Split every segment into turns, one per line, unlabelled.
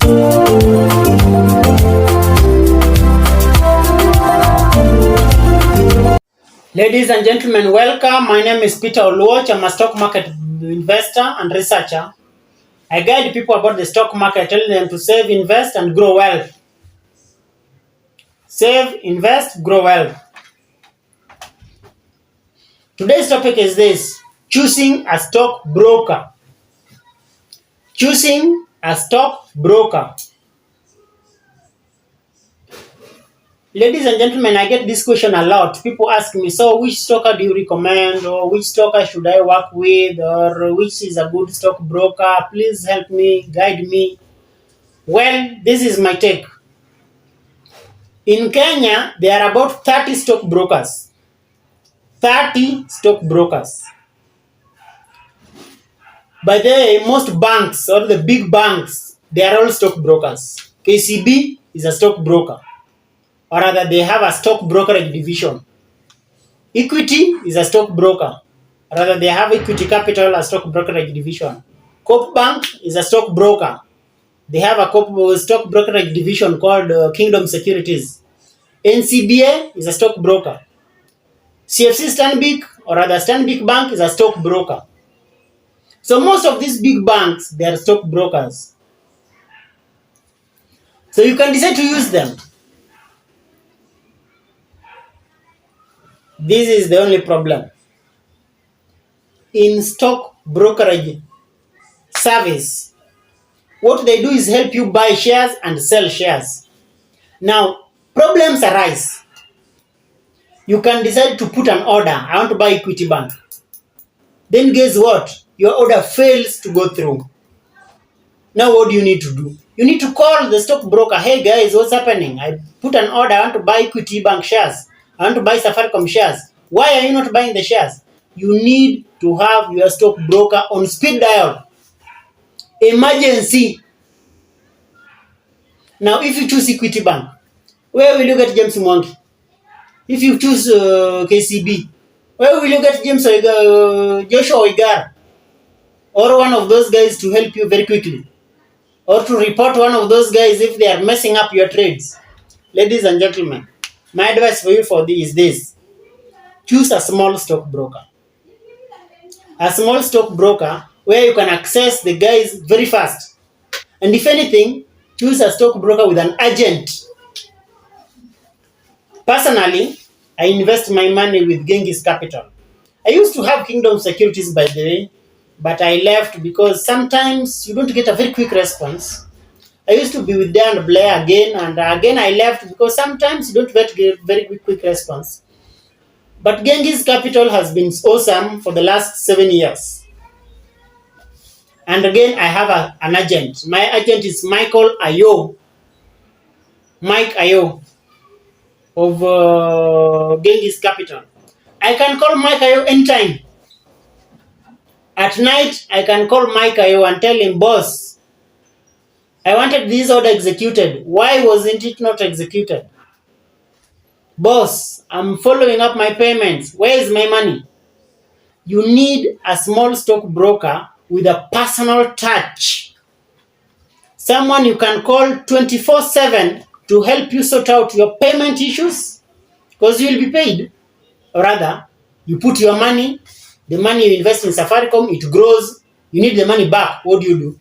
Ladies and gentlemen, welcome. My name is Peter Oluoch. I'm a stock market investor and researcher. I guide people about the stock market, telling them to save, invest, and grow wealth. Save, invest, grow wealth. Today's topic is this: choosing a stockbroker. Choosing a stockbroker. Ladies and gentlemen, I get this question a lot. People ask me, so which stocker do you recommend, or which stocker should I work with, or which is a good stockbroker? Please help me, guide me. Well, this is my take. In Kenya, there are about 30 stockbrokers. 30 stockbrokers. By the way, most banks or the big banks, they are all stockbrokers. KCB is a stockbroker, or rather they have a stockbrokerage division. Equity is a stockbroker, or rather they have Equity Capital, a stockbrokerage division. Coop Bank is a stockbroker. They have a stockbrokerage division called Kingdom Securities. NCBA is a stockbroker. CFC Stanbic, or rather Stanbic Bank, is a stockbroker. So most of these big banks, they are stockbrokers. So you can decide to use them. This is the only problem. In stock brokerage service, what they do is help you buy shares and sell shares. Now, problems arise. You can decide to put an order. I want to buy Equity Bank. Then guess what? Your order fails to go through. Now what do you need to do? You need to call the stockbroker. Hey guys, what's happening? I put an order. I want to buy Equity Bank shares. I want to buy Safaricom shares. Why are you not buying the shares? You need to have your stockbroker on speed dial. Emergency. Now, if you choose Equity Bank, where will you get James Mwangi? If you choose KCB, where will you get Joshua Oigara? Or one of those guys to help you very quickly? Or to report one of those guys if they are messing up your trades? Ladies and gentlemen, my advice for you is this: choose a small stockbroker. A small stockbroker where you can access the guys very fast. And if anything, choose a stockbroker with an agent. Personally, I invest my money with Genghis Capital. I used to have Kingdom Securities, by the way, but I left because sometimes you don't get a very quick response. I used to be with Dan Blair again, and again I left because sometimes you don't get very quick response. But Genghis Capital has been awesome for the last 7 years. And again, I have an agent. My agent is Michael Ayo. Mike Ayo of Genghis Capital. I can call Mike Ayo anytime. At night, I can call Mike Ayo and tell him, boss, I wanted this order executed. Why wasn't it not executed? Boss, I'm following up my payments. Where is my money? You need a small stockbroker with a personal touch. Someone you can call 24/7 to help you sort out your payment issues, because you will be paid. Or rather, you put your money, the money you invest in Safaricom, it grows. You need the money back. What do?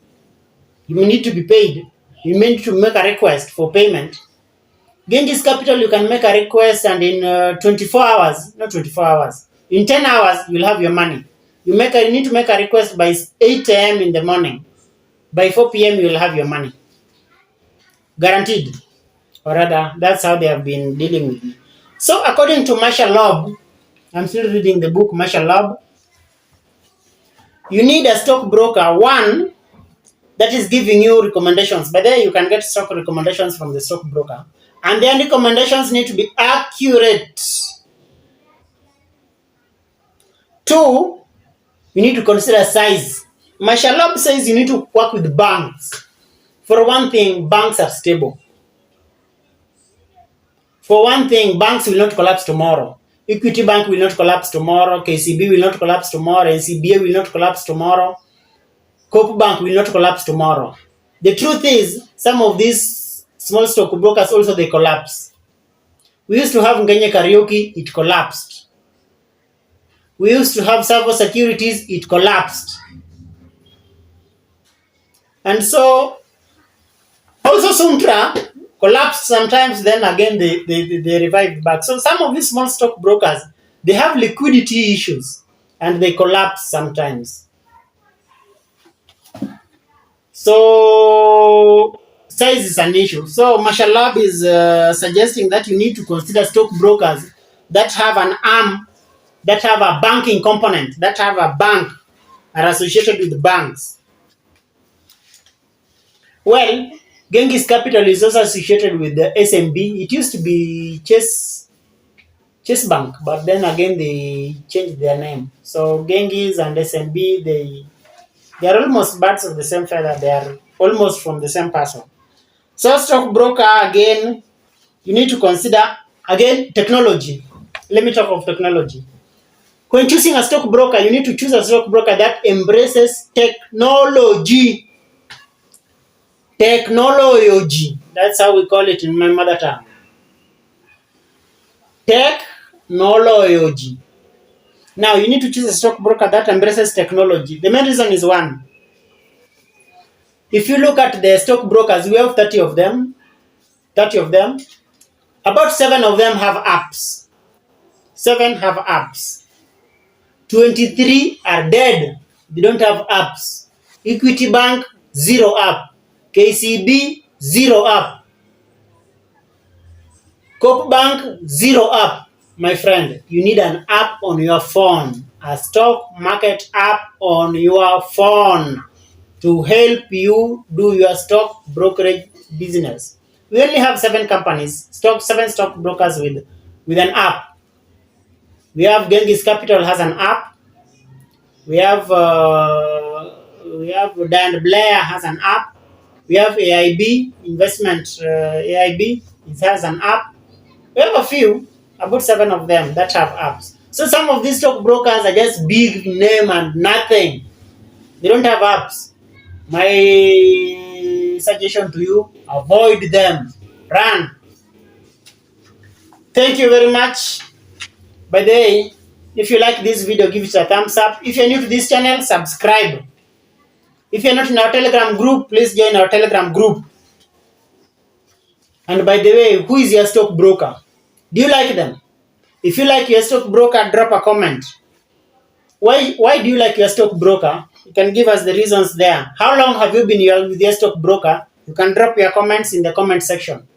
You need to be paid. You need to make a request for payment. Genghis Capital, you can make a request, and in 24 hours, not 24 hours, in 10 hours, you'll have your money. You need to make a request by 8 a.m. in the morning. By 4 p.m., you'll have your money. Guaranteed. Or rather, that's how they have been dealing with me. So, according to Marshall Loeb, I'm still reading the book Marshall Loeb, you need a stockbroker, one, that is giving you recommendations. By the way, you can get stock recommendations from the stockbroker. And their recommendations need to be accurate. Two, you need to consider size. Marshall Loeb says you need to work with banks. For one thing, banks are stable. For one thing, banks will not collapse tomorrow. Equity Bank will not collapse tomorrow. KCB will not collapse tomorrow. NCBA will not collapse tomorrow. Coop Bank will not collapse tomorrow. The truth is, some of these small stockbrokers also they collapse. We used to have Ngenye Karaoke, it collapsed. We used to have Savo Securities, it collapsed. And so also Sumtra collapsed sometimes, then again they revived back. So some of these small stockbrokers, they have liquidity issues and they collapse sometimes. So size is an issue. So Mashalab is suggesting that you need to consider stockbrokers that have an arm, that have a banking component, that have a bank, are associated with banks. Well, Genghis Capital is also associated with the SMB. It used to be Chase Bank, but then again they changed their name. So Genghis and SMB, they are almost birds of the same feather. They are almost from the same person. So stockbroker, again, you need to consider, again, technology. Let me talk of technology. When choosing a stockbroker, you need to choose a stockbroker that embraces technology. Technology. That's how we call it in my mother tongue. Technology. Now, you need to choose a stockbroker that embraces technology. The main reason is one. If you look at the stockbrokers, we have 30 of them. 30 of them. About 7 of them have apps. 7 have apps. 23 are dead. They don't have apps. Equity Bank, 0 app. KCB, 0 app. Coop Bank, 0 app. My friend, you need an app on your phone. A stock market app on your phone to help you do your stock brokerage business. We only have 7 companies, 7 stock brokers with an app. We have Genghis Capital has an app. We have Dan Blair has an app. We have AIB Investment. AIB it has an app. We have a few, about 7 of them that have apps. So some of these stock brokers are just big name and nothing. They don't have apps. My suggestion to you: avoid them. Run. Thank you very much. By the way, if you like this video, give it a thumbs up. If you're new to this channel, subscribe. If you're not in our Telegram group, please join our Telegram group. And by the way, who is your stockbroker? Do you like them? If you like your stockbroker, drop a comment. Why do you like your stockbroker? You can give us the reasons there. How long have you been with your stockbroker? You can drop your comments in the comment section.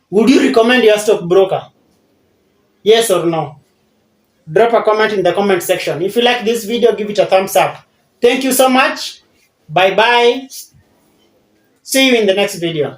Would you recommend your stockbroker? Yes or no? Drop a comment in the comment section. If you like this video, give it a thumbs up. Thank you so much. Bye-bye. See you in the next video.